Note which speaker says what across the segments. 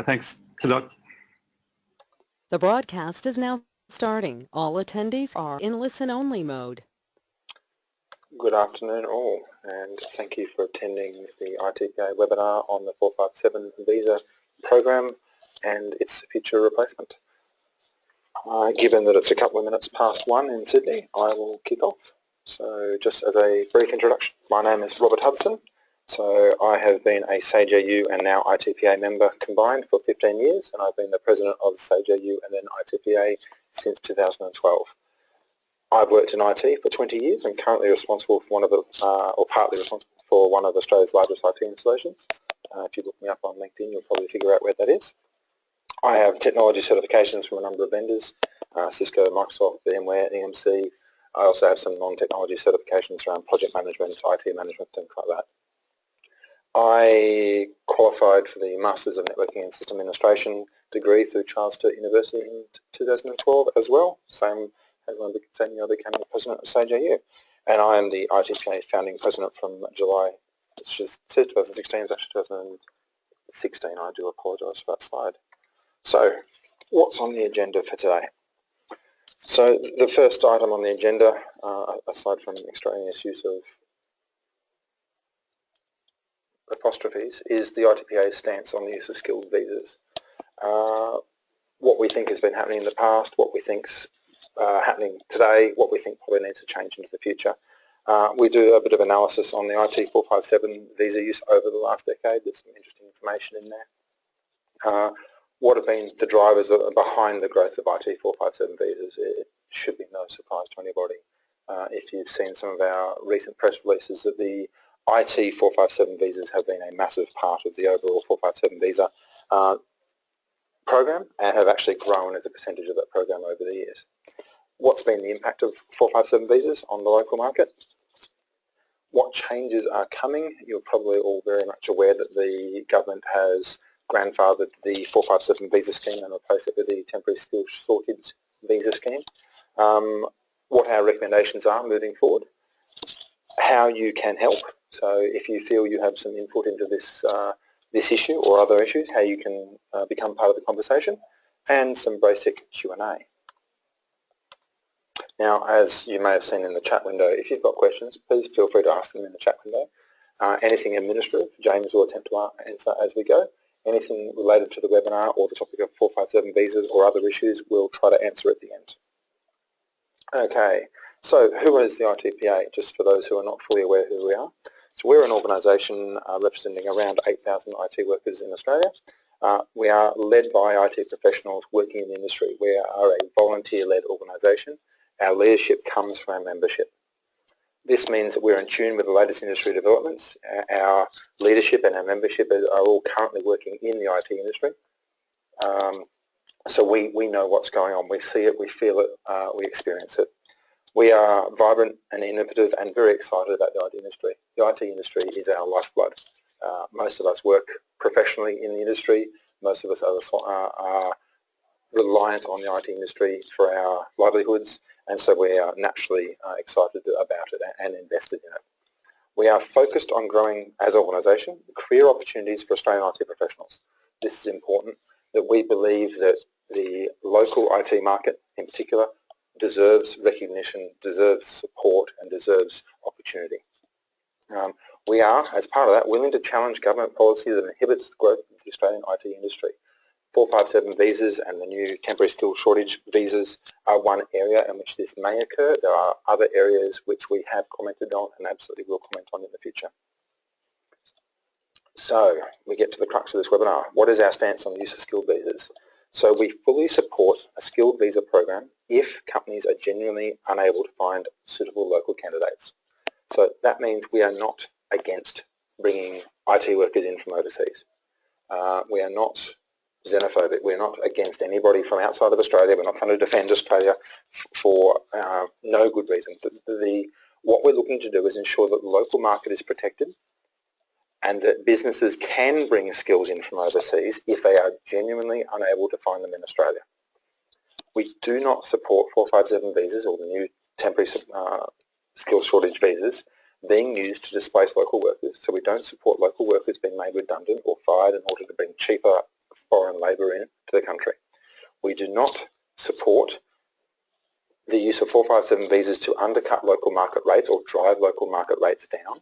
Speaker 1: Thanks. Good luck.
Speaker 2: The broadcast is now starting. All attendees are in listen-only mode.
Speaker 3: Good afternoon all, and thank you for attending the ITPA webinar on the 457 visa program and its future replacement. Given that it's a couple of minutes past 1 in Sydney, I will kick off. So just as a brief introduction, my name is Robert Hudson. So I have been a SAGEU and now ITPA member combined for 15 years, and I've been the president of SAGEU and then ITPA since 2012. I've worked in IT for 20 years and currently responsible for or partly responsible for one of Australia's largest IT installations. If you look me up on LinkedIn, you'll probably figure out where that is. I have technology certifications from a number of vendors, Cisco, Microsoft, VMware, EMC. I also have some non-technology certifications around project management, IT management, things like that. I qualified for the Masters of Networking and System Administration degree through Charles Sturt University in 2012 as well, same as when I became the president of SAGEU. And I am the ITPA founding president from July, it just says 2016, it's actually 2016, I do apologise for that slide. So, what's on the agenda for today? So, the first item on the agenda, aside from extraneous use of apostrophes, is the ITPA's stance on the use of skilled visas. What we think has been happening in the past, what we think's happening today, what we think probably needs to change into the future. We do a bit of analysis on the IT 457 visa use over the last decade. There's some interesting information in there. What have been the drivers behind the growth of IT 457 visas? It should be no surprise to anybody. If you've seen some of our recent press releases, that the IT 457 visas have been a massive part of the overall 457 visa program and have actually grown as a percentage of that program over the years. What's been the impact of 457 visas on the local market? What changes are coming? You're probably all very much aware that the government has grandfathered the 457 visa scheme and replaced it with the temporary skills shortage visa scheme. What our recommendations are moving forward, how you can help. So if you feel you have some input into this this issue or other issues, how you can become part of the conversation, and some basic Q&A. Now, as you may have seen in the chat window, if you've got questions, please feel free to ask them in the chat window. Anything administrative, James will attempt to answer as we go. Anything related to the webinar or the topic of 457 visas or other issues, we'll try to answer at the end. Okay, so who is the ITPA? Just for those who are not fully aware who we are. So we're an organisation representing around 8,000 IT workers in Australia. We are led by IT professionals working in the industry. We are a volunteer-led organisation. Our leadership comes from our membership. This means that we're in tune with the latest industry developments. Our leadership and our membership are all currently working in the IT industry. So we know what's going on. We see it, we feel it, we experience it. We are vibrant and innovative and very excited about the IT industry. The IT industry is our lifeblood. Most of us work professionally in the industry. Most of us are reliant on the IT industry for our livelihoods, and so we are naturally excited about it and invested in it. We are focused on growing as an organisation career opportunities for Australian IT professionals. This is important, that we believe that the local IT market in particular deserves recognition, deserves support and deserves opportunity. We are, as part of that, willing to challenge government policy that inhibits the growth of the Australian IT industry. 457 visas and the new temporary skills shortage visas are one area in which this may occur. There are other areas which we have commented on and absolutely will comment on in the future. So we get to the crux of this webinar. What is our stance on the use of skilled visas? So we fully support a skilled visa program if companies are genuinely unable to find suitable local candidates. So that means we are not against bringing IT workers in from overseas. We are not xenophobic. We're not against anybody from outside of Australia. We're not trying to defend Australia for no good reason. What we're looking to do is ensure that the local market is protected and that businesses can bring skills in from overseas if they are genuinely unable to find them in Australia. We do not support 457 visas or the new temporary skills shortage visas being used to displace local workers. So we don't support local workers being made redundant or fired in order to bring cheaper foreign labour into the country. We do not support the use of 457 visas to undercut local market rates or drive local market rates down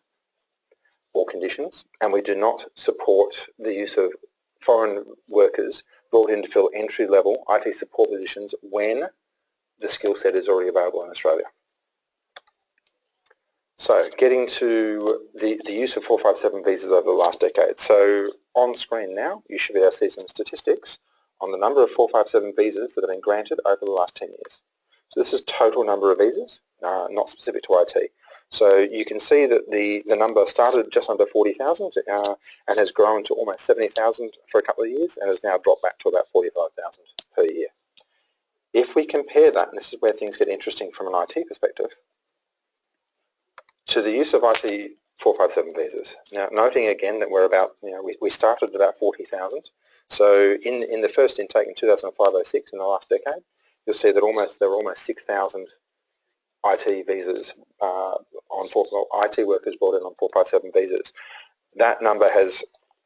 Speaker 3: or conditions, and we do not support the use of foreign workers brought in to fill entry-level IT support positions when the skill set is already available in Australia. So getting to the use of 457 visas over the last decade. So on screen now, you should be able to see some statistics on the number of 457 visas that have been granted over the last 10 years. So this is total number of visas, not specific to IT. So you can see that the number started just under 40,000 and has grown to almost 70,000 for a couple of years and has now dropped back to about 45,000 per year. If we compare that, and this is where things get interesting from an IT perspective, to the use of IT 457 visas. Now, noting again that we're about, we started at about 40,000. So in the first intake in 2005-06, in the last decade, you'll see that there were almost 6,000 IT visas IT workers brought in on 457 visas. That number has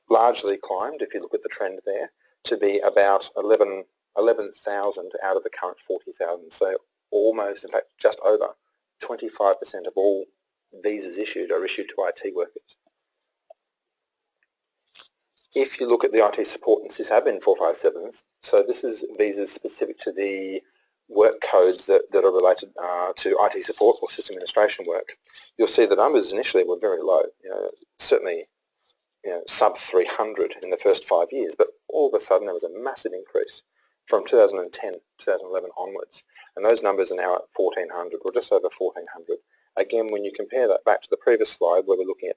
Speaker 3: largely climbed, if you look at the trend there, to be about 11,000 out of the current 40,000. So almost, in fact, just over 25% of all visas issued are issued to IT workers. If you look at the IT support and sysadmin 457s, so this is visas specific to the work codes that are related to IT support or system administration work, you'll see the numbers initially were very low, certainly sub 300 in the first 5 years, but all of a sudden there was a massive increase from 2010, 2011 onwards, and those numbers are now at 1,400 or just over 1,400. Again, when you compare that back to the previous slide where we're looking at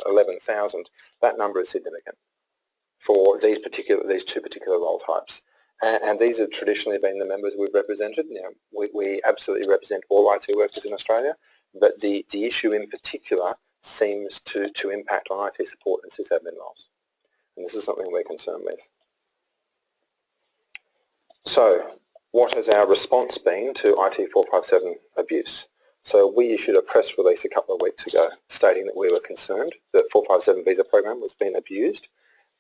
Speaker 3: 11,000, that number is significant for these two particular role types. And these have traditionally been the members we've represented. We absolutely represent all IT workers in Australia, but the issue in particular seems to impact on IT support and sysadmin roles. And this is something we're concerned with. So what has our response been to IT 457 abuse? So we issued a press release a couple of weeks ago stating that we were concerned that 457 visa program was being abused,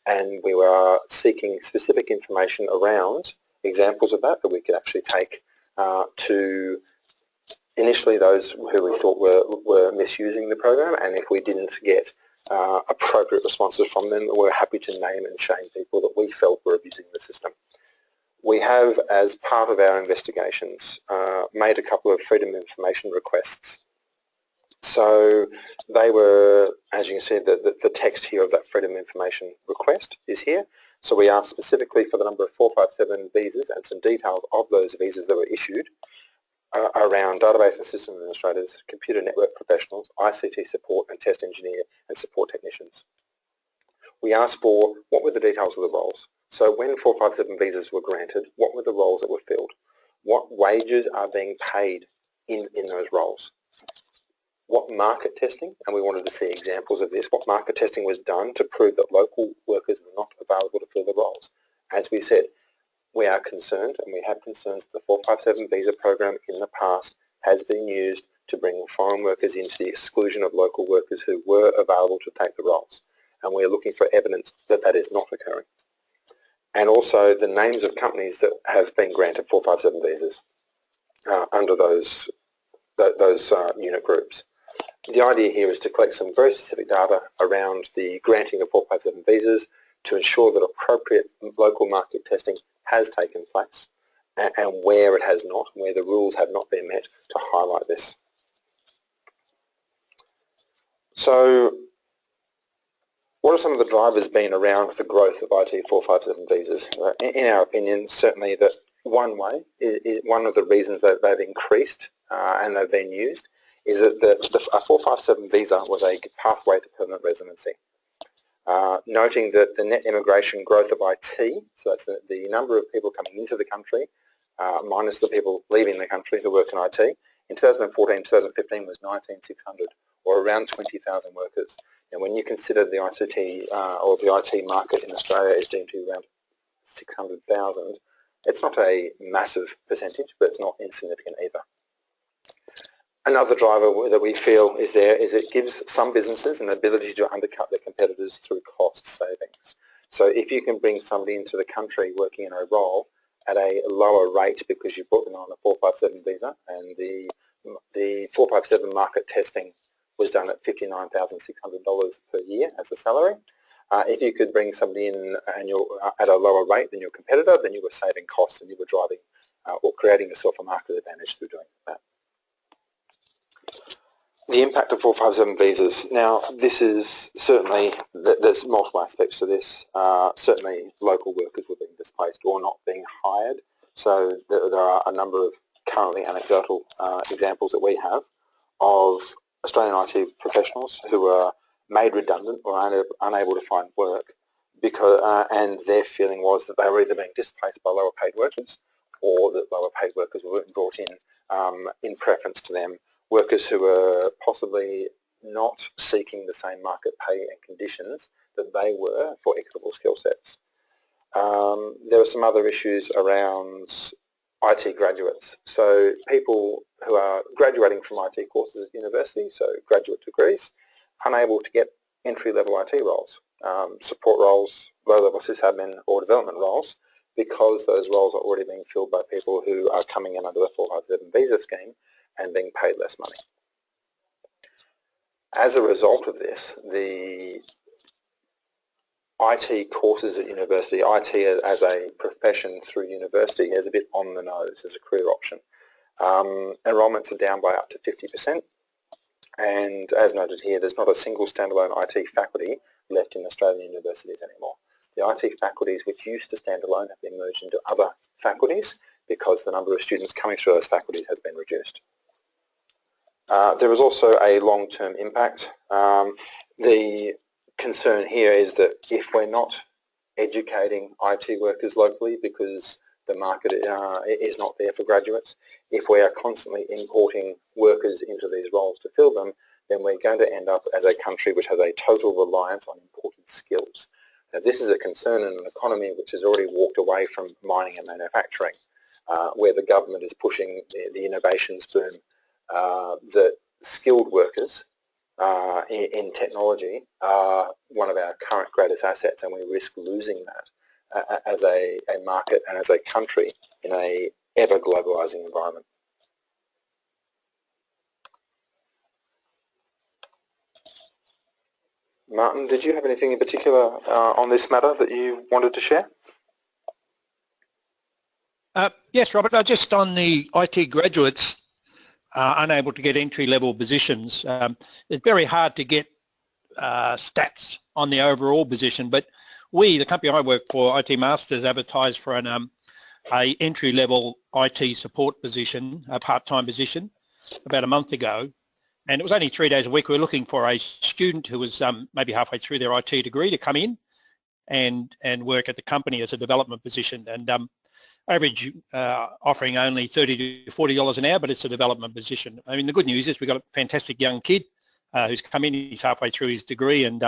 Speaker 3: and we were seeking specific information around examples of that we could actually take to initially those who we thought were misusing the program, and if we didn't get appropriate responses from them, we're happy to name and shame people that we felt were abusing the system. We have, as part of our investigations, made a couple of freedom of information requests. So they were, as you can see, the text here of that freedom of information request is here. So we asked specifically for the number of 457 visas and some details of those visas that were issued around database and system administrators, computer network professionals, ICT support and test engineer and support technicians. We asked for what were the details of the roles. So when 457 visas were granted, what were the roles that were filled? What wages are being paid in those roles? What market testing, and we wanted to see examples of this, what market testing was done to prove that local workers were not available to fill the roles. As we said, we are concerned, and we have concerns that the 457 visa program in the past has been used to bring foreign workers into the exclusion of local workers who were available to take the roles. And we are looking for evidence that that is not occurring. And also the names of companies that have been granted 457 visas under those unit groups. The idea here is to collect some very specific data around the granting of 457 visas to ensure that appropriate local market testing has taken place and where it has not, where the rules have not been met, to highlight this. So what are some of the drivers been around the growth of IT 457 visas? In our opinion, certainly that one way, one of the reasons that they've increased and they've been used is that a 457 visa was a pathway to permanent residency. Noting that the net immigration growth of IT, so that's the number of people coming into the country, minus the people leaving the country who work in IT, in 2014-2015 was 19,600, or around 20,000 workers. And when you consider the ICT or the IT market in Australia is deemed to be around 600,000, it's not a massive percentage, but it's not insignificant either. Another driver that we feel is there is it gives some businesses an ability to undercut their competitors through cost savings. So if you can bring somebody into the country working in a role at a lower rate because you brought them on a 457 visa, and the 457 market testing was done at $59,600 per year as a salary. If you could bring somebody in and you're at a lower rate than your competitor, then you were saving costs and you were driving or creating yourself a market advantage through doing that. The impact of 457 visas. Now, this is certainly, there's multiple aspects to this. Certainly, local workers were being displaced or not being hired. So there are a number of currently anecdotal examples that we have of Australian IT professionals who were made redundant or unable to find work because, and their feeling was that they were either being displaced by lower paid workers or that lower paid workers were brought in preference to them. Workers who were possibly not seeking the same market pay and conditions that they were for equitable skill sets. There were some other issues around IT graduates. So people who are graduating from IT courses at university, so graduate degrees, unable to get entry-level IT roles, support roles, low-level sysadmin or development roles, because those roles are already being filled by people who are coming in under the 457 visa scheme and being paid less money. As a result of this, the IT courses at university, IT as a profession through university is a bit on the nose as a career option. Enrolments are down by up to 50%, and as noted here, there's not a single standalone IT faculty left in Australian universities anymore. The IT faculties which used to stand alone have been merged into other faculties because the number of students coming through those faculties has been reduced. There is also a long-term impact. The concern here is that if we're not educating IT workers locally because the market is not there for graduates, if we are constantly importing workers into these roles to fill them, then we're going to end up as a country which has a total reliance on imported skills. Now, this is a concern in an economy which has already walked away from mining and manufacturing, where the government is pushing the innovations boom, that skilled workers in technology are one of our current greatest assets, and we risk losing that as a market and as a country in a ever-globalising environment. Martin, did you have anything in particular on this matter that you wanted to share?
Speaker 1: Yes, Robert, just on the IT graduates unable to get entry-level positions. It's very hard to get stats on the overall position, but we, the company I work for, IT Masters, advertised for an a entry-level IT support position, a part-time position, about a month ago, and it was only 3 days a week. We were looking for a student who was maybe halfway through their IT degree to come in and work at the company as a development position, and average offering only $30 to $40 an hour, but it's a development position. I mean, the good news is we've got a fantastic young kid who's come in, he's halfway through his degree, and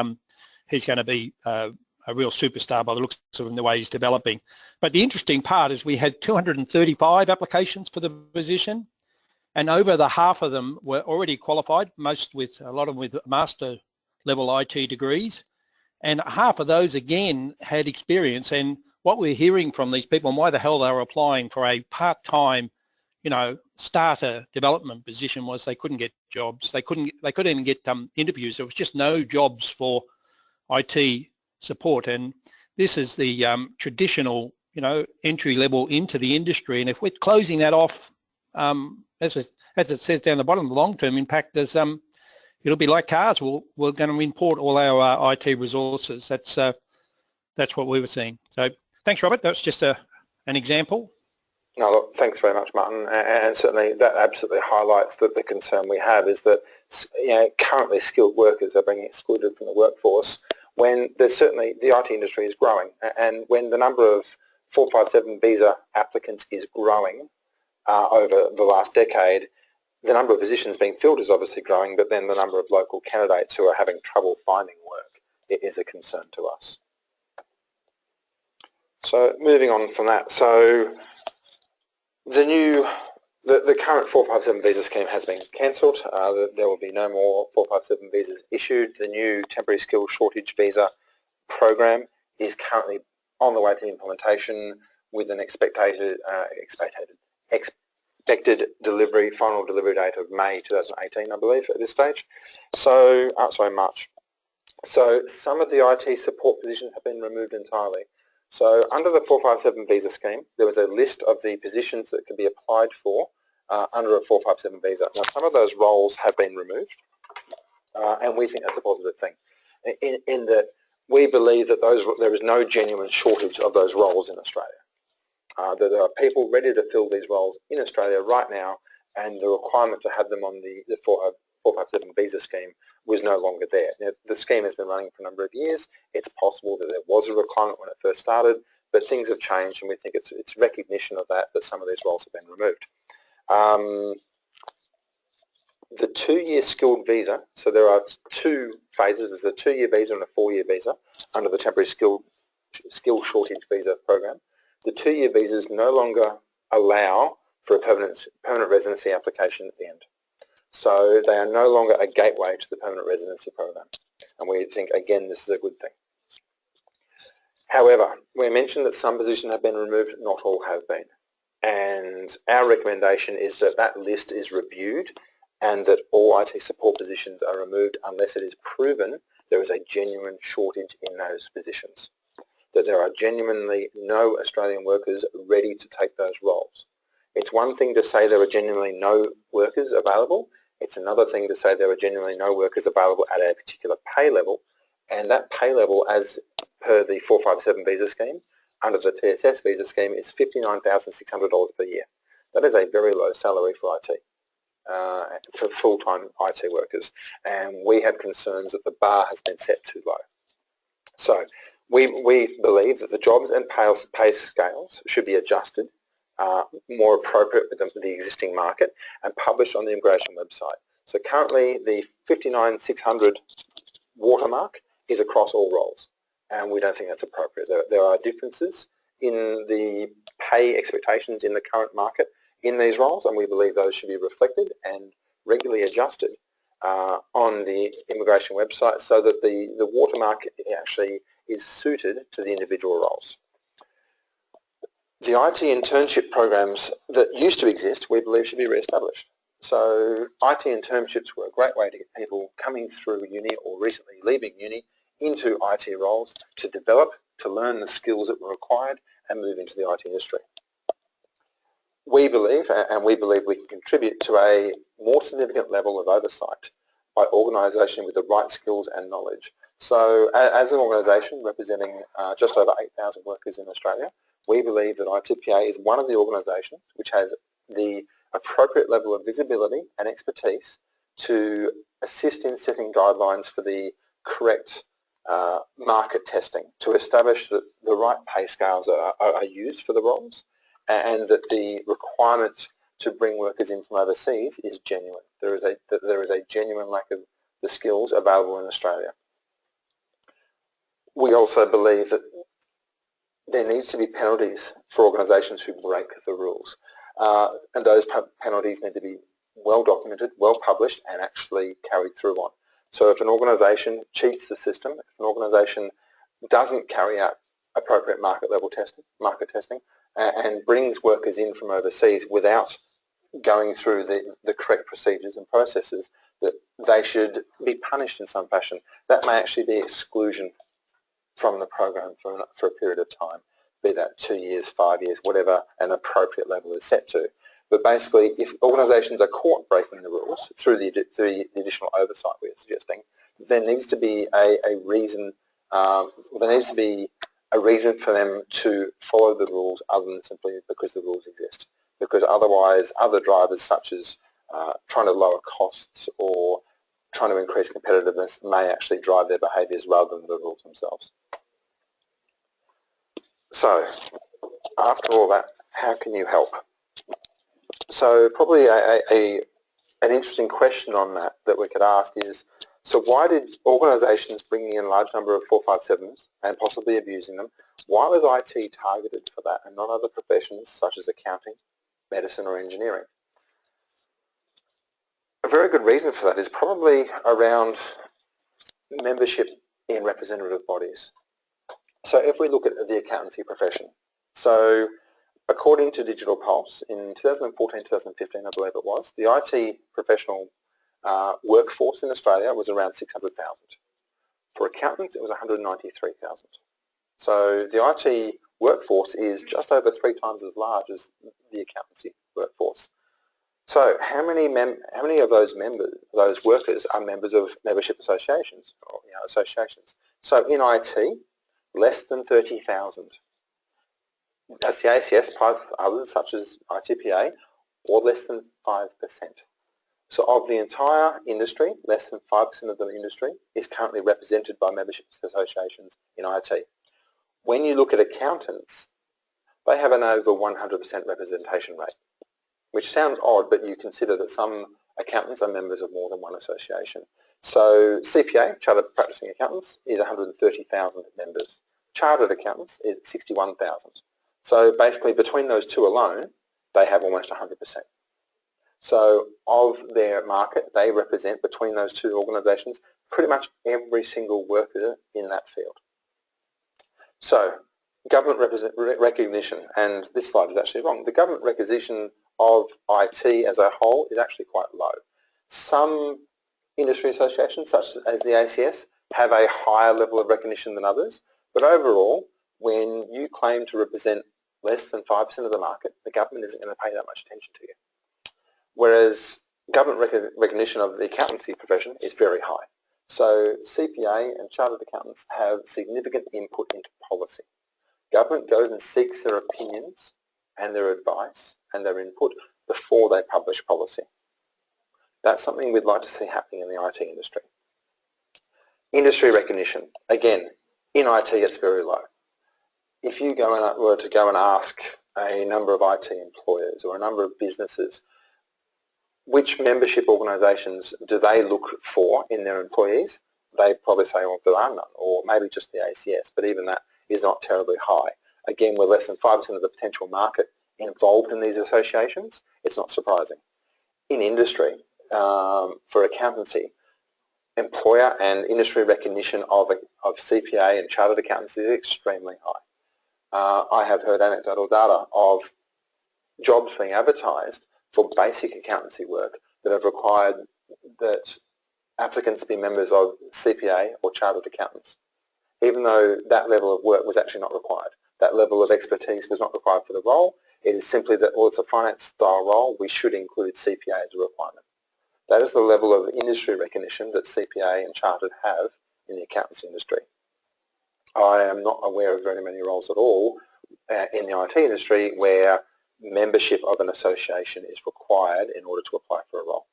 Speaker 1: he's going to be a real superstar by the looks of him, the way he's developing. But the interesting part is we had 235 applications for the position, and over the half of them were already qualified, most with, a lot of them with master level IT degrees, and half of those again had experience. And what we're hearing from these people and why the hell they were applying for a part-time, you know, starter development position was they couldn't get jobs. They couldn't even get interviews. There was just no jobs for IT support, and this is the traditional, you know, entry level into the industry. And if we're closing that off, as it says down the bottom, the long-term impact is it'll be like cars. We're going to import all our IT resources. That's what we were seeing. So thanks, Robert. That's just an example.
Speaker 3: No, look, thanks very much, Martin, and certainly that absolutely highlights that the concern we have is that, you know, currently skilled workers are being excluded from the workforce when there's certainly, the IT industry is growing, and when the number of 457 visa applicants is growing over the last decade, the number of positions being filled is obviously growing, but then the number of local candidates who are having trouble finding work, it is a concern to us. So moving on from that, so the current 457 visa scheme has been cancelled. There will be no more 457 visas issued. The new temporary skills shortage visa program is currently on the way to implementation with an expected delivery, final delivery date of May 2018, I believe, at this stage. So, sorry, March. So some of the IT support positions have been removed entirely. So under the 457 visa scheme, there was a list of the positions that could be applied for under a 457 visa. Now some of those roles have been removed, and we think that's a positive thing, in that we believe that there is no genuine shortage of those roles in Australia. That there are people ready to fill these roles in Australia right now, and the requirement to have them on the 457 visa scheme was no longer there. Now, the scheme has been running for a number of years. It's possible that there was a requirement when it first started, but things have changed, and we think it's recognition of that some of these roles have been removed. The 2-year skilled visa, so there are 2 phases. There's a 2-year visa and a 4-year visa under the temporary skill shortage visa program. The 2-year visas no longer allow for a permanent residency application at the end. So they are no longer a gateway to the permanent residency program. And we think, again, this is a good thing. However, we mentioned that some positions have been removed, not all have been. And our recommendation is that that list is reviewed and that all IT support positions are removed unless it is proven there is a genuine shortage in those positions, that there are genuinely no Australian workers ready to take those roles. It's one thing to say there are genuinely no workers available. It's another thing to say there are genuinely no workers available at a particular pay level, and that pay level, as per the 457 visa scheme, under the TSS visa scheme, is $59,600 per year. That is a very low salary for IT, for full-time IT workers, and we have concerns that the bar has been set too low. So we believe that the jobs and pay scales should be adjusted more appropriate with the existing market and published on the immigration website. So currently the 59,600 watermark is across all roles, and we don't think that's appropriate. There are differences in the pay expectations in the current market in these roles, and we believe those should be reflected and regularly adjusted on the immigration website so that the watermark actually is suited to the individual roles. The IT internship programs that used to exist, we believe, should be re-established. So IT internships were a great way to get people coming through uni or recently leaving uni into IT roles to develop, to learn the skills that were required and move into the IT industry. We believe, and we believe we can contribute to a more significant level of oversight by organisation with the right skills and knowledge. So as an organisation representing just over 8,000 workers in Australia, we believe that ITPA is one of the organisations which has the appropriate level of visibility and expertise to assist in setting guidelines for the correct market testing, to establish that the right pay scales are used for the roles, and that the requirement to bring workers in from overseas is genuine. There is a genuine lack of the skills available in Australia. We also believe that there needs to be penalties for organisations who break the rules, and those penalties need to be well documented, well published, and actually carried through on. So if an organisation cheats the system, if an organisation doesn't carry out appropriate market testing, and brings workers in from overseas without going through the correct procedures and processes, that they should be punished in some fashion. That may actually be exclusion from the program for a period of time, be that 2 years, 5 years, whatever an appropriate level is set to. But basically, if organisations are caught breaking the rules through the additional oversight we're suggesting, there needs to be a reason. There needs to be a reason for them to follow the rules other than simply because the rules exist. Because otherwise, other drivers such as trying to lower costs or trying to increase competitiveness may actually drive their behaviours rather than the rules themselves. So, after all that, how can you help? So probably an interesting question on that we could ask is, so why did organisations bringing in a large number of 457s and possibly abusing them, why was IT targeted for that and not other professions such as accounting, medicine or engineering? A very good reason for that is probably around membership in representative bodies. So if we look at the accountancy profession, so according to Digital Pulse, in 2014-2015, I believe it was, the IT professional workforce in Australia was around 600,000. For accountants, it was 193,000. So the IT workforce is just over 3 times as large as the accountancy workforce. So how many of those workers are members of membership associations or associations? So in IT, less than 30,000. That's the ACS plus others such as ITPA, or less than 5%. So of the entire industry, less than 5% of the industry is currently represented by membership associations in IT. When you look at accountants, they have an over 100% representation rate, which sounds odd, but you consider that some accountants are members of more than one association. So CPA, Chartered Practicing Accountants, is 130,000 members. Chartered Accountants is 61,000. So basically between those two alone, they have almost 100%. So of their market, they represent between those two organisations pretty much every single worker in that field. So government recognition, and this slide is actually wrong, the government recognition of IT as a whole is actually quite low. Some industry associations, such as the ACS, have a higher level of recognition than others, but overall, when you claim to represent less than 5% of the market, the government isn't going to pay that much attention to you. Whereas government recognition of the accountancy profession is very high. So CPA and chartered accountants have significant input into policy. Government goes and seeks their opinions and their advice and their input before they publish policy. That's something we'd like to see happening in the IT industry. Industry recognition. Again, in IT it's very low. If you were to go and ask a number of IT employers or a number of businesses, which membership organisations do they look for in their employees? They'd probably say, well, there are none, or maybe just the ACS, but even that is not terribly high. Again, with less than 5% of the potential market involved in these associations, it's not surprising. In industry, for accountancy, employer and industry recognition of CPA and chartered accountants is extremely high. I have heard anecdotal data of jobs being advertised for basic accountancy work that have required that applicants be members of CPA or chartered accountants, even though that level of work was actually not required. That level of expertise was not required for the role. It is simply that, well, it's a finance style role, we should include CPA as a requirement. That is the level of industry recognition that CPA and chartered have in the accountancy industry. I am not aware of very many roles at all in the IT industry where membership of an association is required in order to apply for a role.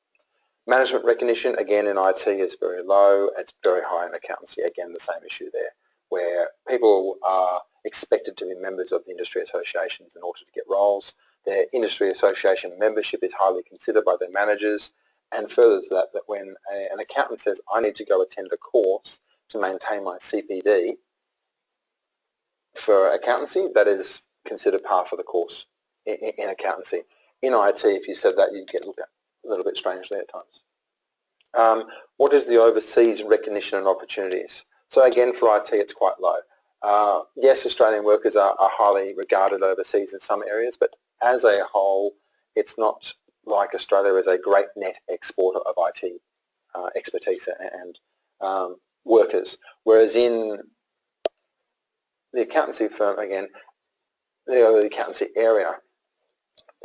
Speaker 3: Management recognition, again, in IT is very low. It's very high in accountancy. Again, the same issue there, where people are expected to be members of the industry associations in order to get roles. Their industry association membership is highly considered by their managers. And further to that, that when an accountant says, I need to go attend a course to maintain my CPD for accountancy, that is considered par for the course in accountancy. In IT, if you said that, you'd get looked at a little bit strangely at times. What is the overseas recognition and opportunities? So again, for IT, it's quite low. Yes, Australian workers are highly regarded overseas in some areas, but as a whole, it's not like Australia is a great net exporter of IT expertise and workers. Whereas in the accountancy firm, again, the accountancy area,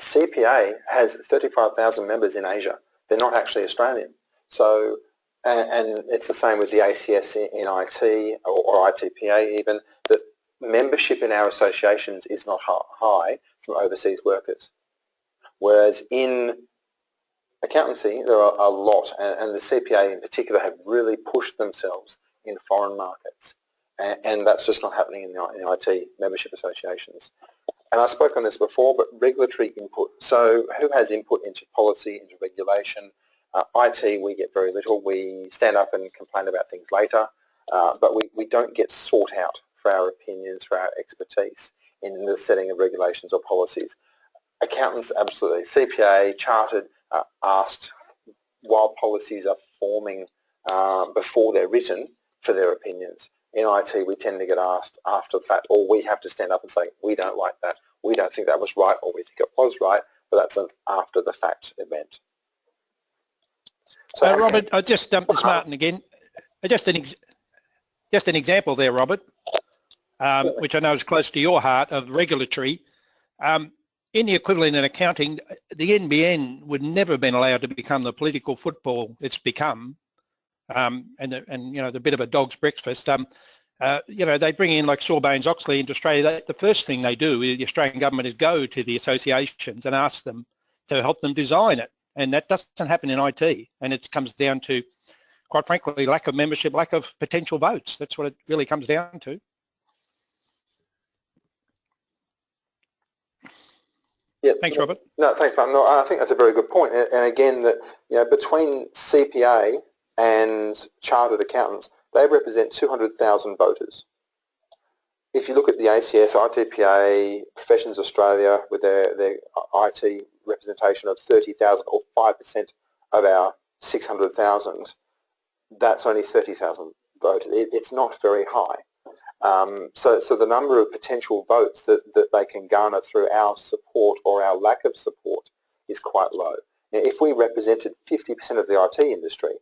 Speaker 3: CPA has 35,000 members in Asia. They're not actually Australian. So, and it's the same with the ACS in IT or ITPA even, that membership in our associations is not high from overseas workers. Whereas in accountancy, there are a lot, and the CPA in particular have really pushed themselves in foreign markets. And that's just not happening in the IT membership associations. And I spoke on this before, but regulatory input. So who has input into policy, into regulation? IT, we get very little. We stand up and complain about things later, but we don't get sought out for our opinions, for our expertise in the setting of regulations or policies. Accountants, absolutely. CPA, chartered, asked while policies are forming before they're written for their opinions. in IT we tend to get asked after the fact, or we have to stand up and say, we don't like that, we don't think that was right, or we think it was right, but that's an after the fact event. So
Speaker 1: Robert, I just dumped this Martin again. Just an example there, Robert, which I know is close to your heart, of regulatory. In the equivalent in accounting, the NBN would never have been allowed to become the political football it's become, and you know, the bit of a dog's breakfast. You know, they bring in like Sarbanes-Oxley into Australia. The first thing they do, the Australian government, is go to the associations and ask them to help them design it, and that doesn't happen in IT. And it comes down to, quite frankly, lack of membership, lack of potential votes. That's what it really comes down to.
Speaker 3: Yeah,
Speaker 1: thanks, Robert.
Speaker 3: No, thanks, Martin. No, I think that's a very good point. And again, that, you know, between CPA and chartered accountants, they represent 200,000 voters. If you look at the ACS, ITPA, Professions Australia, with their IT representation of 30,000, or 5% of our 600,000, that's only 30,000 voters. It's not very high. So the number of potential votes that they can garner through our support or our lack of support is quite low. Now, if we represented 50% of the IT industry,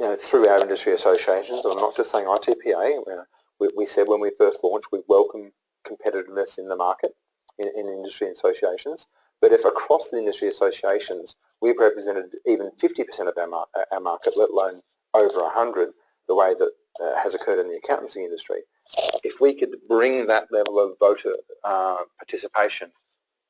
Speaker 3: you know, through our industry associations, and I'm not just saying ITPA, we said when we first launched we welcome competitiveness in the market, in industry associations, but if across the industry associations we've represented even 50% of our market, let alone over 100, the way that has occurred in the accountancy industry, if we could bring that level of voter participation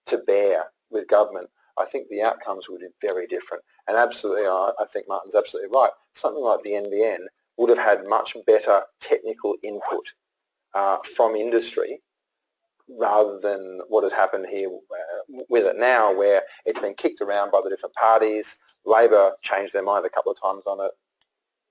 Speaker 3: to bear with government, I think the outcomes would be very different. And absolutely, I think Martin's absolutely right. Something like the NBN would have had much better technical input from industry, rather than what has happened here with it now, where it's been kicked around by the different parties. Labor changed their mind a couple of times on it.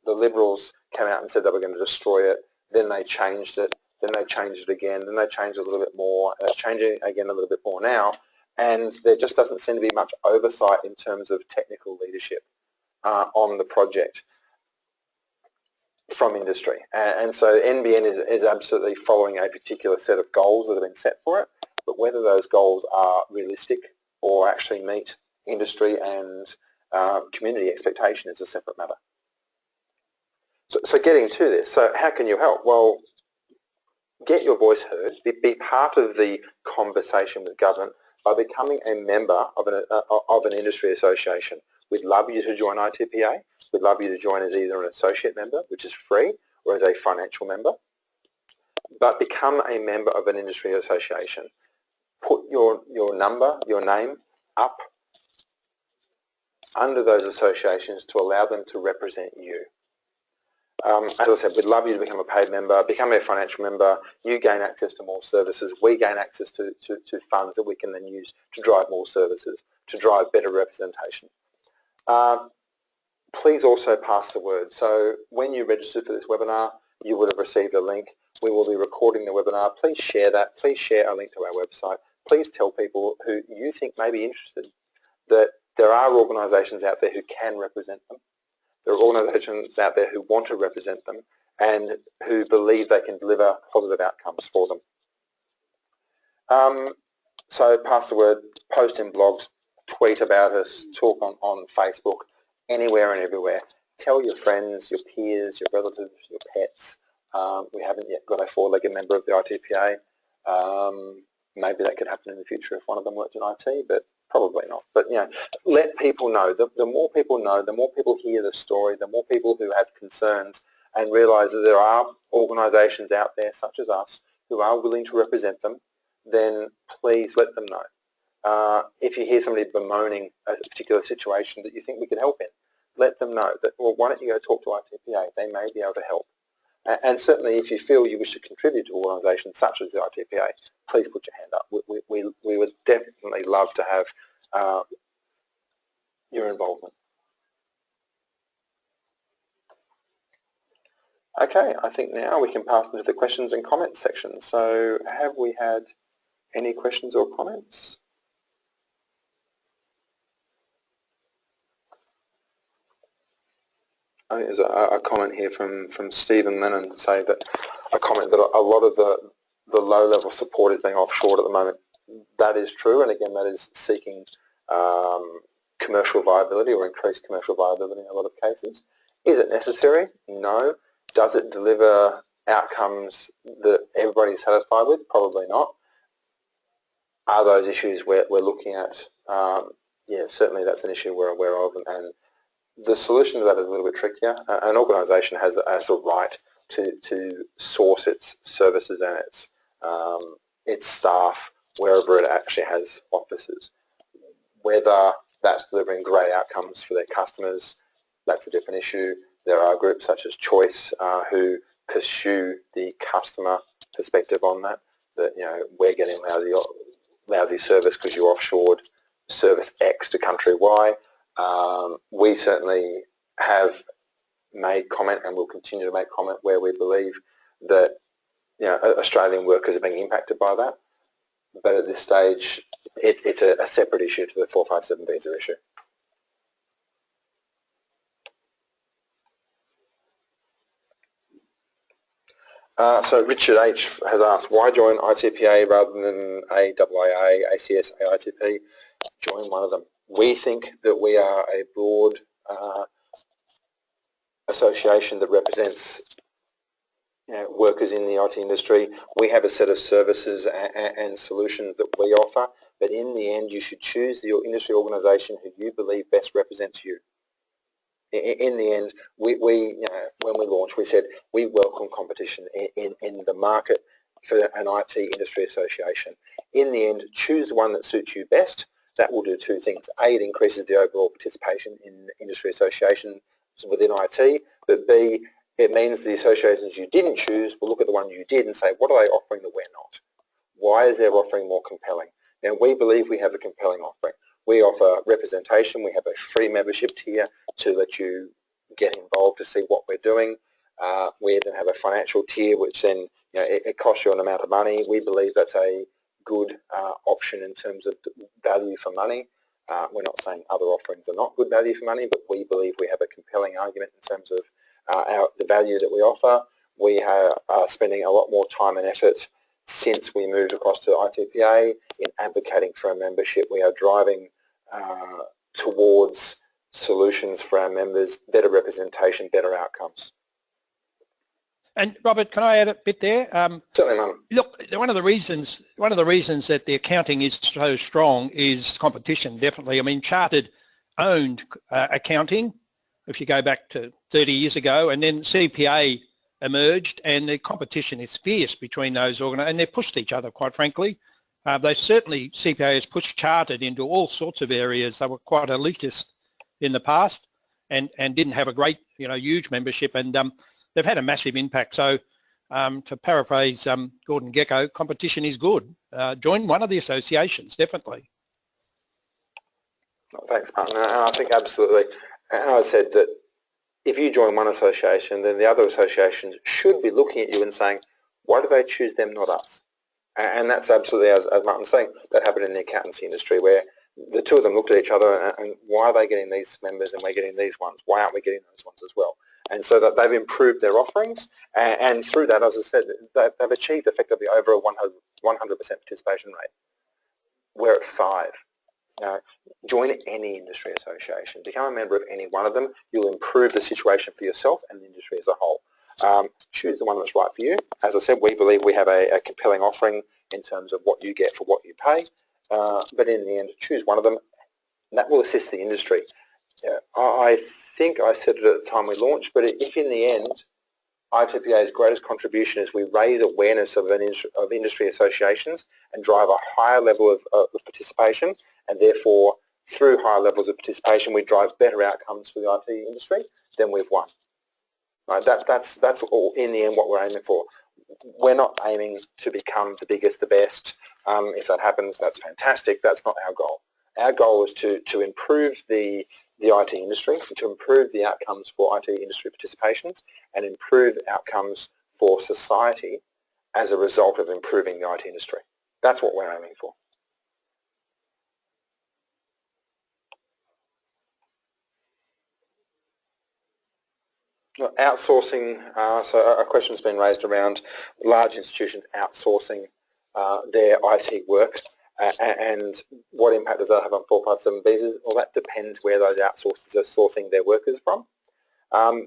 Speaker 3: The Liberals came out and said they were going to destroy it. Then they changed it. Then they changed it again. Then they changed it a little bit more. And it's changing again a little bit more now. And there just doesn't seem to be much oversight in terms of technical leadership on the project from industry. And so NBN is absolutely following a particular set of goals that have been set for it. But whether those goals are realistic or actually meet industry and community expectation is a separate matter. So getting to this, so how can you help? Well, get your voice heard, be part of the conversation with government by becoming a member of an industry association. We'd love you to join ITPA. We'd love you to join as either an associate member, which is free, or as a financial member. But become a member of an industry association. Put your number, your name up under those associations to allow them to represent you. As I said, we'd love you to become a paid member, become a financial member. You gain access to more services. We gain access to funds that we can then use to drive more services, to drive better representation. Please also pass the word. So when you registered for this webinar, you would have received a link. We will be recording the webinar. Please share that. Please share a link to our website. Please tell people who you think may be interested that there are organisations out there who can represent them. There are organisations out there who want to represent them and who believe they can deliver positive outcomes for them. So pass the word, post in blogs, tweet about us, talk on Facebook, anywhere and everywhere. Tell your friends, your peers, your relatives, your pets. We haven't yet got a four-legged member of the ITPA. Maybe that could happen in the future if one of them worked in IT, but probably not. But, you know, let people know. The more people know, the more people hear the story, the more people who have concerns and realise that there are organisations out there, such as us, who are willing to represent them, then please let them know. If you hear somebody bemoaning a particular situation that you think we can help in, let them know that, well, why don't you go talk to ITPA? They may be able to help. And certainly if you feel you wish to contribute to organisations such as the ITPA, please put your hand up. We would definitely love to have your involvement. Okay, I think now we can pass into the questions and comments section. So have we had any questions or comments? There's a comment here from Stephen Lennon saying that a comment that a lot of the low-level support is being offshored at the moment. That is true, and again, that is seeking commercial viability or increased commercial viability in a lot of cases. Is it necessary? No. Does it deliver outcomes that everybody's satisfied with? Probably not. Are those issues we're looking at? Yeah, certainly that's an issue we're aware of, and the solution to that is a little bit trickier. An organisation has a right to source its services and its staff wherever it actually has offices. Whether that's delivering great outcomes for their customers, that's a different issue. There are groups such as Choice who pursue the customer perspective on that, that we're getting lousy service because you offshored service X to country Y. We certainly have made comment and will continue to make comment where we believe that Australian workers are being impacted by that. But at this stage, it's a separate issue to the 457 visa issue. So Richard H has asked, why join ITPA rather than AIIA, ACS, AITP? Join one of them. We think that we are a broad association that represents workers in the IT industry. We have a set of services and solutions that we offer, but in the end you should choose your industry organisation who you believe best represents you. In the end, when we launched, we said we welcome competition in the market for an IT industry association. In the end, choose the one that suits you best. That will do two things. A, it increases the overall participation in industry associations within IT, but B, it means the associations you didn't choose will look at the ones you did and say, what are they offering that we're not? Why is their offering more compelling? Now, we believe we have a compelling offering. We offer representation. We have a free membership tier to let you get involved to see what we're doing. We then have a financial tier, which then it costs you an amount of money. We believe that's a good option in terms of value for money. We're not saying other offerings are not good value for money, but we believe we have a compelling argument in terms of the value that we offer. We are spending a lot more time and effort since we moved across to ITPA in advocating for our membership. We are driving towards solutions for our members, better representation, better outcomes.
Speaker 1: And Robert, can I add a bit there?
Speaker 3: Certainly, Martin.
Speaker 1: Look, one of the reasons that the accounting is so strong is competition. Definitely, I mean, Chartered owned accounting. If you go back to 30 years ago, and then CPA emerged, and the competition is fierce between those organisations, and they've pushed each other, quite frankly. They certainly, CPA has pushed Chartered into all sorts of areas. They were quite elitist in the past and didn't have a great, huge membership, and they've had a massive impact. So to paraphrase Gordon Gecko, competition is good. Join one of the associations, definitely.
Speaker 3: Thanks, Martin. And I think absolutely. And I said that if you join one association, then the other associations should be looking at you and saying, why do they choose them, not us? And that's absolutely, as Martin's saying, that happened in the accountancy industry, where the two of them looked at each other and why are they getting these members and we're getting these ones? Why aren't we getting those ones as well? And so that they've improved their offerings, and through that, as I said, they've achieved effectively over a 100% participation rate. We're at 5. Join any industry association. Become a member of any one of them. You'll improve the situation for yourself and the industry as a whole. Choose the one that's right for you. As I said, we believe we have a compelling offering in terms of what you get for what you pay. But in the end, choose one of them. That will assist the industry. I think I said it at the time we launched, but if in the end, ITPA's greatest contribution is we raise awareness of industry associations and drive a higher level of participation, and therefore through higher levels of participation we drive better outcomes for the IT industry, then we've won. Right? That's all in the end what we're aiming for. We're not aiming to become the biggest, the best. If that happens, that's fantastic. That's not our goal. Our goal is to improve the IT industry, to improve the outcomes for IT industry participations, and improve outcomes for society as a result of improving the IT industry. That's what we're aiming for. Outsourcing, so a question's been raised around large institutions outsourcing their IT work and what impact does that have on 457 visas? Well, that depends where those outsourcers are sourcing their workers from.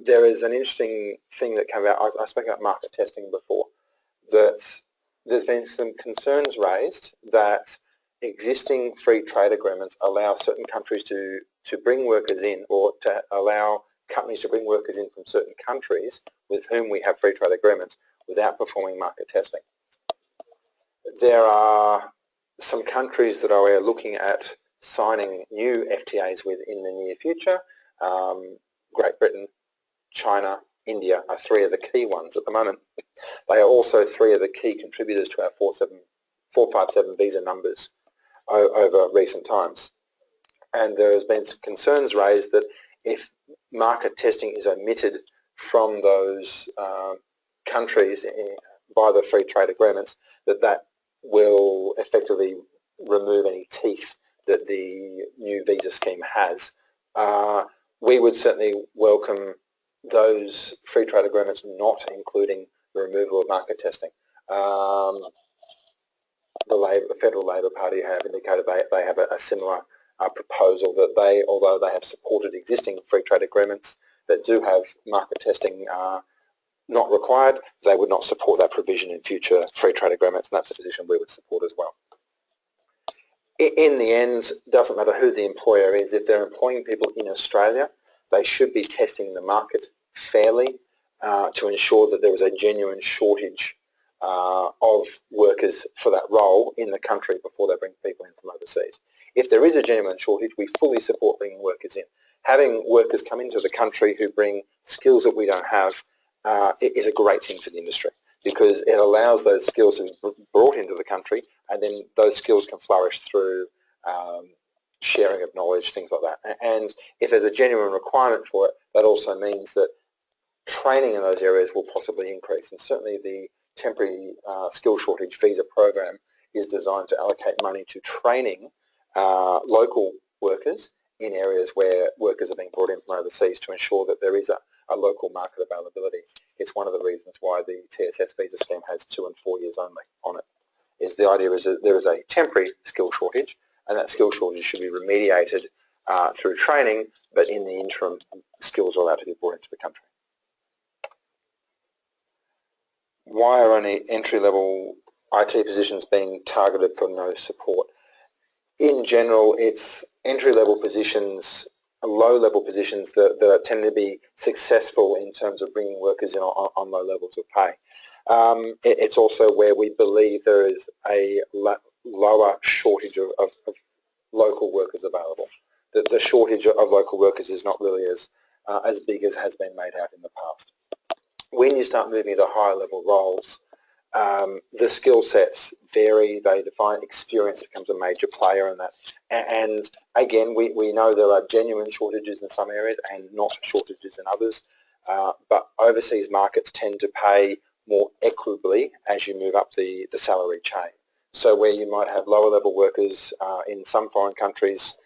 Speaker 3: There is an interesting thing that came out, I spoke about market testing before, that there's been some concerns raised that existing free trade agreements allow certain countries to bring workers in, or to allow companies to bring workers in from certain countries with whom we have free trade agreements without performing market testing. There are some countries that are looking at signing new FTAs with in the near future. Great Britain, China, India are three of the key ones at the moment. They are also three of the key contributors to our 457 visa numbers over recent times. And there has been some concerns raised that if market testing is omitted from those countries by the free trade agreements, that will effectively remove any teeth that the new visa scheme has. We would certainly welcome those free trade agreements not including the removal of market testing. The Federal Labor Party have indicated they have a similar proposal that although they have supported existing free trade agreements that do have market testing not required, they would not support that provision in future free trade agreements, and that's a position we would support as well. In the end, it doesn't matter who the employer is. If they're employing people in Australia, they should be testing the market fairly to ensure that there is a genuine shortage of workers for that role in the country before they bring people in from overseas. If there is a genuine shortage, we fully support bringing workers in. Having workers come into the country who bring skills that we don't have is a great thing for the industry, because it allows those skills to be brought into the country, and then those skills can flourish through sharing of knowledge, things like that. And if there's a genuine requirement for it, that also means that training in those areas will possibly increase. And certainly the temporary skill shortage visa program is designed to allocate money to training local workers in areas where workers are being brought in from overseas to ensure that there is a local market availability. It's one of the reasons why the TSS visa scheme has 2 and 4 years only on it. Is the idea is that there is a temporary skill shortage, and that skill shortage should be remediated through training, but in the interim, skills are allowed to be brought into the country. Why are only entry-level IT positions being targeted for no support? In general, it's entry-level positions, low-level positions that tend to be successful in terms of bringing workers in on low levels of pay. It's also where we believe there is a lower shortage of local workers available. The shortage of local workers is not really as big as has been made out in the past. When you start moving into higher level roles, the skill sets vary, they define, experience becomes a major player in that. And again, we know there are genuine shortages in some areas and not shortages in others, but overseas markets tend to pay more equitably as you move up the salary chain. So where you might have lower level workers in some foreign countries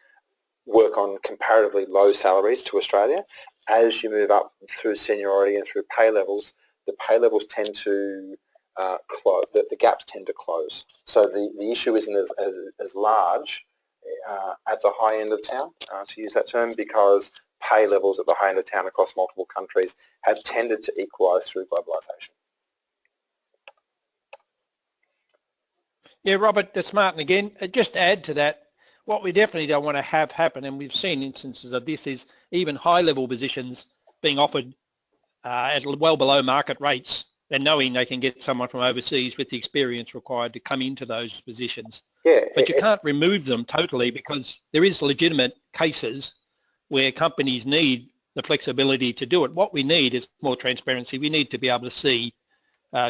Speaker 3: work on comparatively low salaries to Australia, as you move up through seniority and through pay levels, the pay levels tend to close, the gaps tend to close. So the issue isn't as large at the high end of town, to use that term, because pay levels at the high end of town across multiple countries have tended to equalise through globalisation.
Speaker 1: Yeah, Robert, that's Martin again. Just to add to that, what we definitely don't want to have happen, and we've seen instances of this, is even high-level positions being offered at well below market rates, and knowing they can get someone from overseas with the experience required to come into those positions.
Speaker 3: Yeah,
Speaker 1: but you can't remove them totally, because there is legitimate cases where companies need the flexibility to do it. What we need is more transparency. We need to be able to see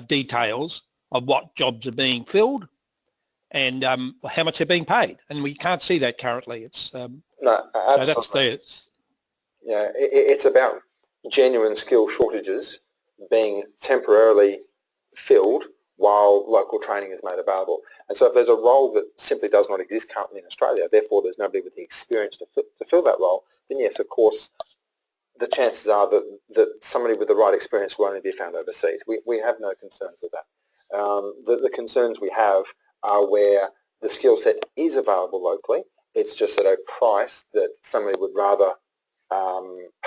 Speaker 1: details of what jobs are being filled and how much they're being paid, and we can't see that currently. It's
Speaker 3: no, absolutely. Yeah, it's about genuine skill shortages being temporarily filled while local training is made available. And so if there's a role that simply does not exist currently in Australia, therefore there's nobody with the experience to fill that role, then yes, of course, the chances are that somebody with the right experience will only be found overseas. We have no concerns with that. The concerns we have are where the skill set is available locally. It's just at a price that somebody would rather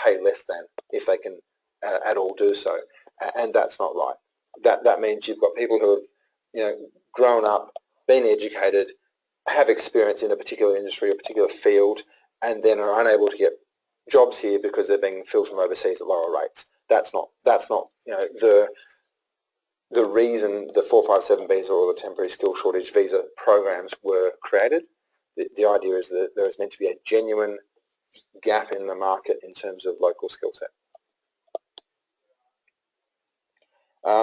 Speaker 3: pay less than if they can at all do so, and that's not right. That means you've got people who have grown up, been educated, have experience in a particular industry, a particular field, and then are unable to get jobs here because they're being filled from overseas at lower rates. That's not the reason the 457 visa or the temporary skill shortage visa programs were created. The idea is that there is meant to be a genuine gap in the market in terms of local skill set.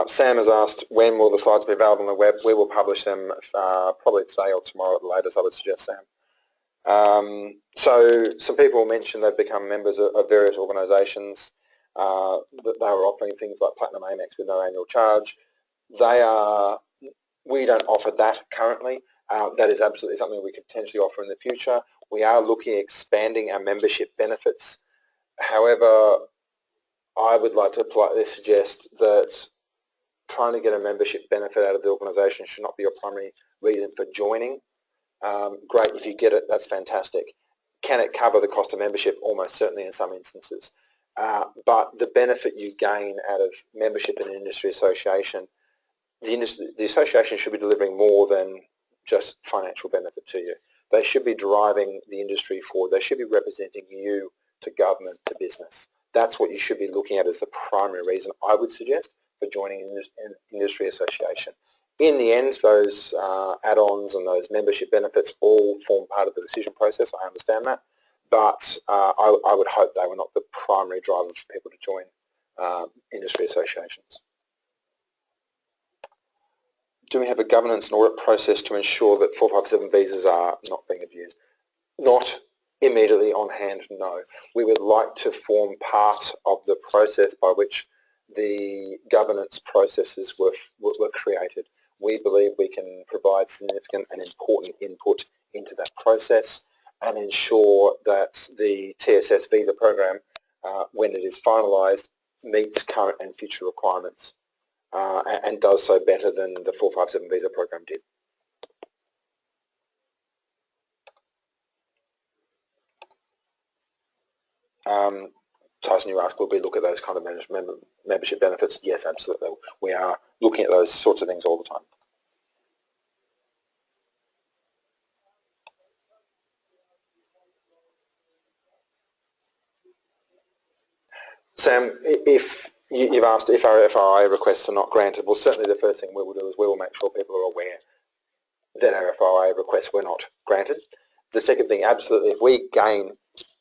Speaker 3: Sam has asked, when will the slides be available on the web? We will publish them probably today or tomorrow at the latest, I would suggest, Sam. So some people mentioned they've become members of various organisations. That they were offering things like Platinum Amex with no annual charge. We don't offer that currently. That is absolutely something we could potentially offer in the future. We are looking at expanding our membership benefits. However, I would like to politely suggest that trying to get a membership benefit out of the organisation should not be your primary reason for joining. Great, if you get it, that's fantastic. Can it cover the cost of membership? Almost certainly in some instances. But the benefit you gain out of membership in an industry association, the association should be delivering more than just financial benefit to you. They should be driving the industry forward. They should be representing you to government, to business. That's what you should be looking at as the primary reason, I would suggest, for joining an industry association. In the end, those add-ons and those membership benefits all form part of the decision process. I understand that. But I would hope they were not the primary driver for people to join industry associations. Do we have a governance and audit process to ensure that 457 visas are not being abused? Not immediately on hand, no. We would like to form part of the process by which the governance processes were created. We believe we can provide significant and important input into that process and ensure that the TSS visa program, when it is finalised, meets current and future requirements and does so better than the 457 visa program did. Tyson, you asked, will we look at those kind of membership benefits? Yes, absolutely. We are looking at those sorts of things all the time. Sam, if you've asked if our FRA requests are not granted, well, certainly the first thing we will do is we will make sure people are aware that our FRA requests were not granted. The second thing, absolutely, if we gain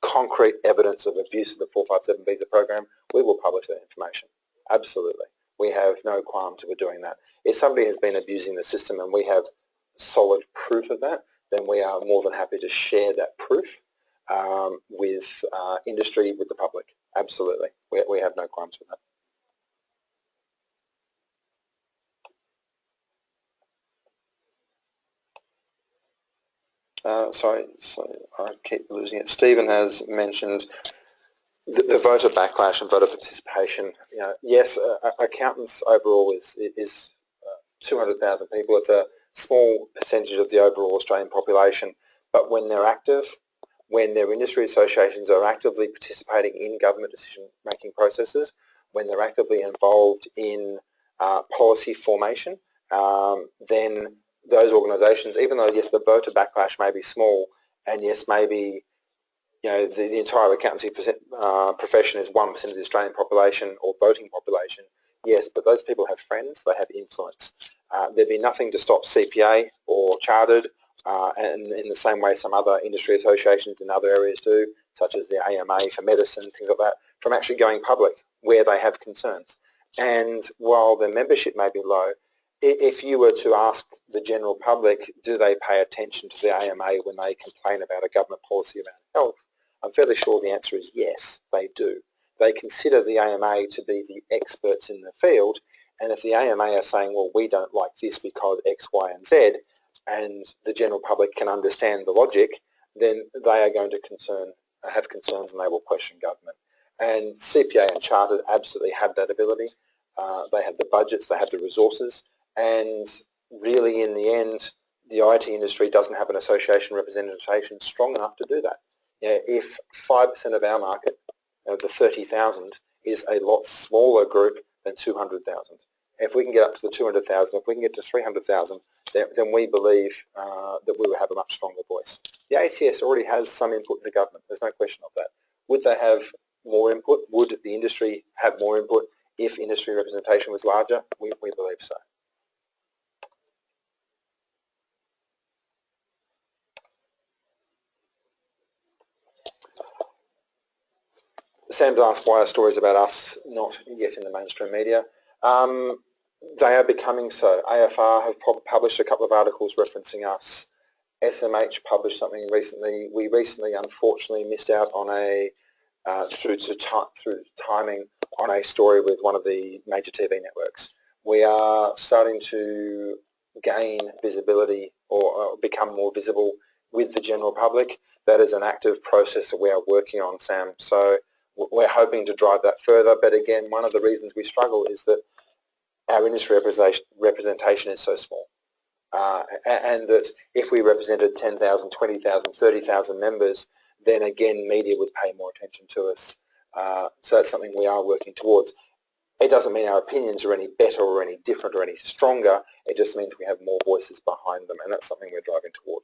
Speaker 3: concrete evidence of abuse of the 457 visa program, we will publish that information. Absolutely. We have no qualms with doing that. If somebody has been abusing the system and we have solid proof of that, then we are more than happy to share that proof with industry, with the public. Absolutely. We have no qualms with that. Sorry, I keep losing it. Stephen has mentioned the voter backlash and voter participation. Yes, accountants overall is 200,000 people. It's a small percentage of the overall Australian population, but when they're active, when their industry associations are actively participating in government decision-making processes, when they're actively involved in policy formation, then those organisations, even though yes, the voter backlash may be small, and yes, maybe the entire accountancy profession is 1% of the Australian population or voting population, yes, but those people have friends, they have influence. There'd be nothing to stop CPA or Chartered, and in the same way some other industry associations in other areas do, such as the AMA for medicine, things like that, from actually going public where they have concerns. And while their membership may be low, if you were to ask the general public, do they pay attention to the AMA when they complain about a government policy around health, I'm fairly sure the answer is yes, they do. They consider the AMA to be the experts in the field, and if the AMA are saying, well, we don't like this because X, Y, and Z, and the general public can understand the logic, then they are going to have concerns and they will question government. And CPA and Chartered absolutely have that ability. They have the budgets, they have the resources, and really in the end, the IT industry doesn't have an association representation strong enough to do that. You know, if 5% of our market, of the 30,000, is a lot smaller group than 200,000. If we can get up to the 200,000, if we can get to 300,000, then we believe that we will have a much stronger voice. The ACS already has some input in the government, there's no question of that. Would they have more input? Would the industry have more input if industry representation was larger? We believe so. Sam's asked why are stories about us not yet in the mainstream media. They are becoming so. AFR have published a couple of articles referencing us. SMH published something recently. We recently, unfortunately, missed out on a through timing on a story with one of the major TV networks. We are starting to gain visibility or become more visible with the general public. That is an active process that we are working on, Sam. So we're hoping to drive that further. But again, one of the reasons we struggle is that our industry representation is so small. And that if we represented 10,000, 20,000, 30,000 members, then again media would pay more attention to us. So that's something we are working towards. It doesn't mean our opinions are any better or any different or any stronger. It just means we have more voices behind them, and that's something we're driving toward.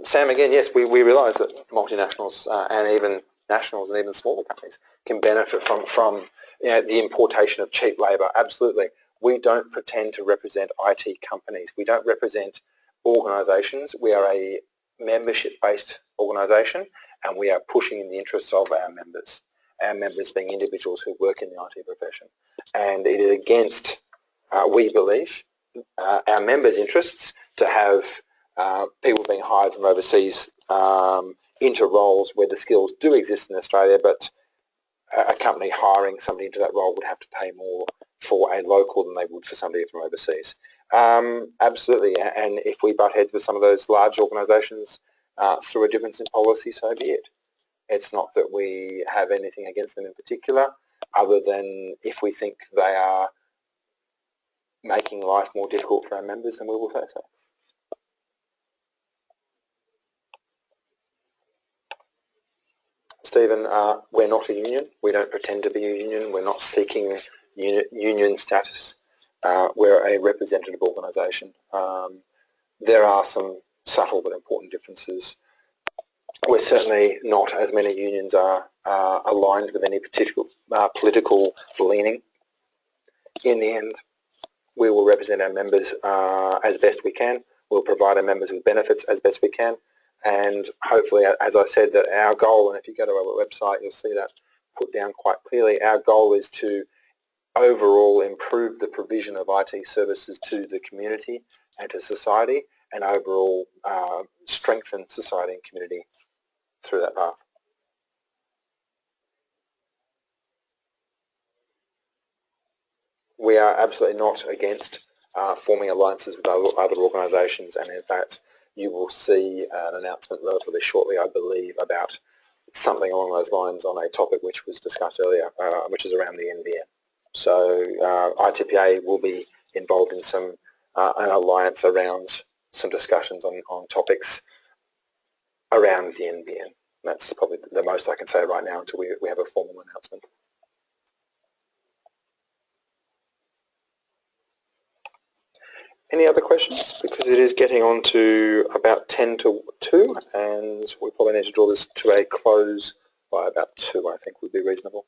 Speaker 3: Sam, again, yes, we realise that multinationals and even nationals and even smaller companies can benefit from the importation of cheap labour. Absolutely. We don't pretend to represent IT companies. We don't represent organisations. We are a membership-based organisation, and we are pushing in the interests of our members being individuals who work in the IT profession. And it is against, we believe, our members' interests to have people being hired from overseas into roles where the skills do exist in Australia, but a company hiring somebody into that role would have to pay more for a local than they would for somebody from overseas. Absolutely, and if we butt heads with some of those large organisations through a difference in policy, so be it. It's not that we have anything against them in particular, other than if we think they are making life more difficult for our members, then we will say so. Stephen, we're not a union. We don't pretend to be a union. We're not seeking union status. We're a representative organisation. There are some subtle but important differences. We're certainly not, as many unions are, aligned with any particular political leaning. In the end, we will represent our members as best we can. We'll provide our members with benefits as best we can. And hopefully, as I said, that our goal, and if you go to our website, you'll see that put down quite clearly, our goal is to overall improve the provision of IT services to the community and to society, and overall strengthen society and community through that path. We are absolutely not against forming alliances with other organisations, and in fact, you will see an announcement relatively shortly, I believe, about something along those lines on a topic which was discussed earlier, which is around the NBN. So ITPA will be involved in some an alliance around some discussions on topics around the NBN. That's probably the most I can say right now until we have a formal announcement. Any other questions? Because it is getting on to about 10 to 2, and we probably need to draw this to a close by about 2, I think would be reasonable.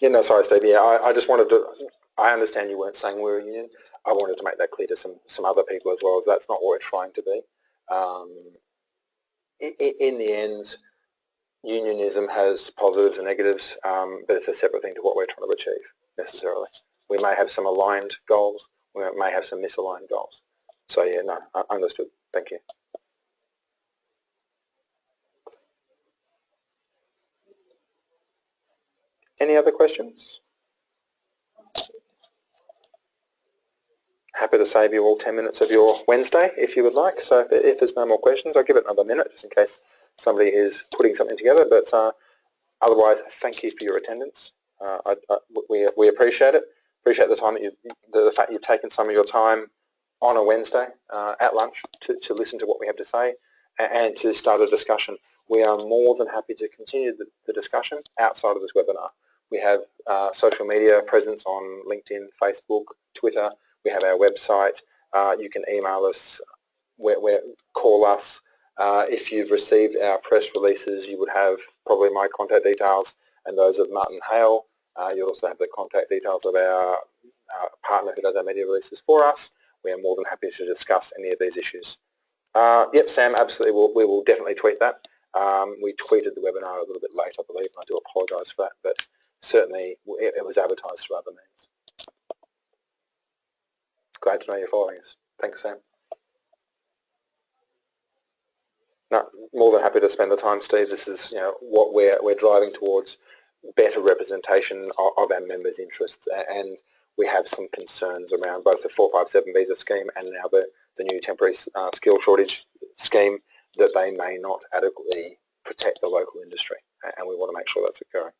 Speaker 3: Yeah, no, sorry, Steve. Yeah, I just wanted to, I understand you weren't saying we're a union. I wanted to make that clear to some other people as well, as that's not what we're trying to be. In the end, unionism has positives and negatives, but it's a separate thing to what we're trying to achieve, necessarily. We may have some aligned goals, we may have some misaligned goals. So yeah, no, understood. Thank you. Any other questions? happy to save you all 10 minutes of your Wednesday if you would like. So if there's no more questions, I'll give it another minute just in case somebody is putting something together. But otherwise, thank you for your attendance. We appreciate it. Appreciate the time that the fact you've taken some of your time on a Wednesday at lunch to listen to what we have to say and to start a discussion. We are more than happy to continue the discussion outside of this webinar. We have social media presence on LinkedIn, Facebook, Twitter. We have our website. You can email us, call us. If you've received our press releases, you would have probably my contact details and those of Martin Hale. You also have the contact details of our partner who does our media releases for us. We are more than happy to discuss any of these issues. Yep, Sam, absolutely. We will definitely tweet that. We tweeted the webinar a little bit late, I believe, and I do apologise for that, but certainly it was advertised through other means. Glad to know you're following us. Thanks, Sam. No, more than happy to spend the time, Steve. This is what we're driving towards, better representation of our members' interests, and we have some concerns around both the 457 visa scheme and now the new temporary skill shortage scheme, that they may not adequately protect the local industry, and we want to make sure that's occurring.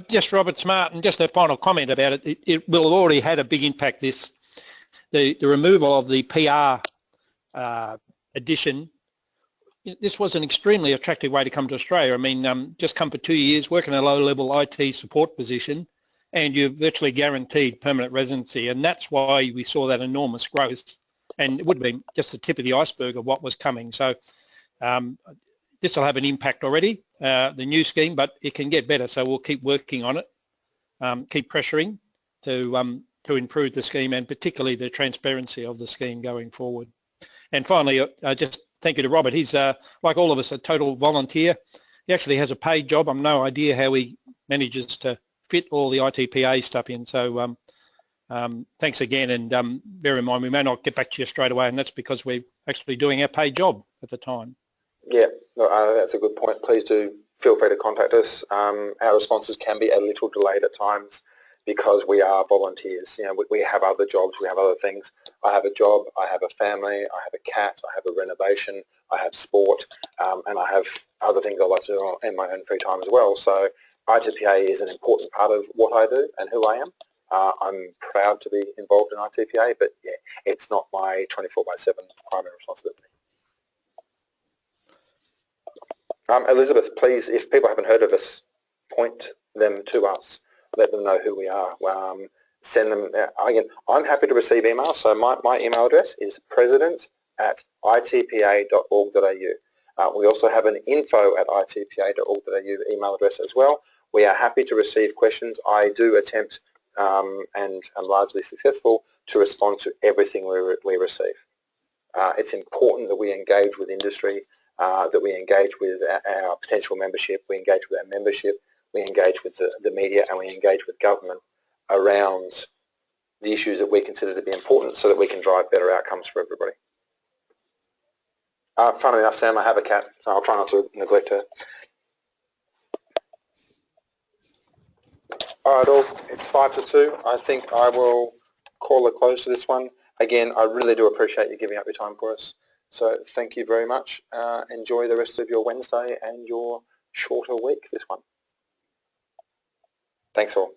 Speaker 1: Yes, Robert, Smart, and just a final comment about it. It will have already had a big impact. The removal of the PR addition. This was an extremely attractive way to come to Australia. I mean, just come for 2 years, work in a low-level IT support position, and you're virtually guaranteed permanent residency. And that's why we saw that enormous growth. And it would have been just the tip of the iceberg of what was coming. So this will have an impact already, the new scheme, but it can get better. So we'll keep working on it, keep pressuring to improve the scheme, and particularly the transparency of the scheme going forward. And finally, just thank you to Robert. He's, like all of us, a total volunteer. He actually has a paid job. I've no idea how he manages to fit all the ITPA stuff in. So thanks again, and bear in mind we may not get back to you straight away, and that's because we're actually doing our paid job at the time.
Speaker 3: Yeah, that's a good point. Please do feel free to contact us. Our responses can be a little delayed at times because we are volunteers. We have other jobs, we have other things. I have a job, I have a family, I have a cat, I have a renovation, I have sport, and I have other things I like to do in my own free time as well. So ITPA is an important part of what I do and who I am. I'm proud to be involved in ITPA, but yeah, it's not my 24/7 primary responsibility. Elizabeth, please, if people haven't heard of us, point them to us. Let them know who we are. Send them, again, I'm happy to receive emails, so my email address is president@itpa.org.au. We also have an info@itpa.org.au email address as well. We are happy to receive questions. I do attempt, and I'm largely successful, to respond to everything we receive. It's important that we engage with industry, that we engage with our potential membership, we engage with our membership, we engage with the media, and we engage with government around the issues that we consider to be important so that we can drive better outcomes for everybody. Funnily enough, Sam, I have a cat, so I'll try not to neglect her. All right, all, it's 5 to 2. I think I will call a close to this one. Again, I really do appreciate you giving up your time for us. So thank you very much. Enjoy the rest of your Wednesday and your shorter week, this one. Thanks all.